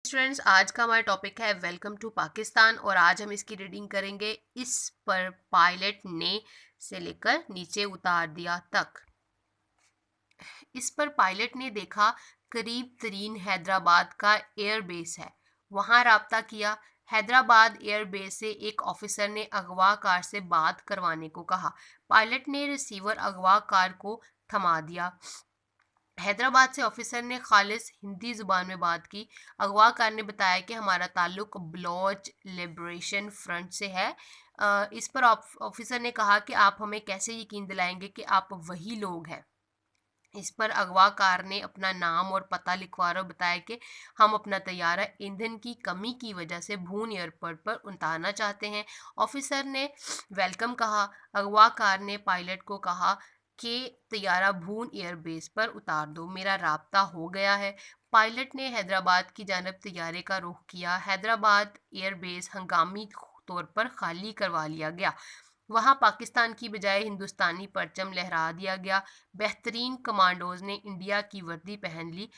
Students, आज का हमारा टॉपिक है वेलकम टू पाकिस्तान और आज हम इसकी रीडिंग करेंगे। इस पर पायलट ने से लेकर नीचे उतार दिया तक। इस पर पायलट ने देखा करीब तरीन हैदराबाद का एयरबेस है, वहां राब्ता किया। हैदराबाद एयरबेस से एक ऑफिसर ने अगवाकार से बात करवाने को कहा। पायलट ने रिसीवर अगवाकार को थमा दिया। हैदराबाद से ऑफिसर ने खालिस हिंदी ज़ुबान में बात की। अगवाकार ने बताया कि हमारा ताल्लुक बलोच लिबरेशन फ्रंट से है। इस पर ऑफिसर ने कहा कि आप हमें कैसे यकीन दिलाएंगे कि आप वही लोग हैं। इस पर अगवाकार ने अपना नाम और पता लिखवा और बताया कि हम अपना तैयारा ईंधन की कमी की वजह से भून एयरपोर्ट पर उतारना चाहते हैं। ऑफिसर ने वेलकम कहा। अगवाकार ने पायलट को कहा कि तैयारा भून एयरबेस पर उतार दो, मेरा राब्ता हो गया है। पायलट ने हैदराबाद की जानब तैयारे का रुख किया। हैदराबाद एयरबेस हंगामी तौर पर खाली करवा लिया गया। वहां पाकिस्तान की बजाय हिंदुस्तानी परचम लहरा दिया गया। बेहतरीन कमांडोज ने इंडिया की वर्दी पहन ली।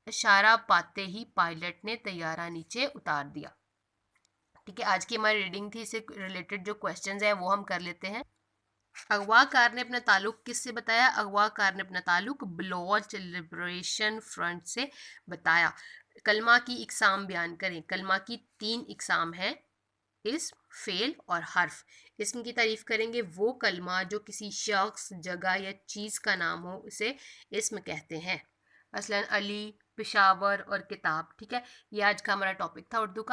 इशारा पाते ही पायलट ने तैयारा नीचे उतार दिया। ठीक है, आज की हमारी रीडिंग थी। इससे रिलेटेड जो क्वेश्चंस हैं वो हम कर लेते हैं। अगवाकार ने अपना ताल्लुक किससे बताया? अगवाकार ने अपना ताल्लुक बलोच लिबरेशन फ्रंट से बताया। कलमा की इकसाम बयान करें। कलमा की 3 इकसाम है, इस्म, फेल और हर्फ। इस्म की तारीफ करेंगे वो कलमा जो किसी शख्स, जगह या चीज़ का नाम हो, उसे इस्म कहते हैं। मसलन अली, पेशावर और किताब। ठीक है, ये आज का हमारा टॉपिक था उर्दू का।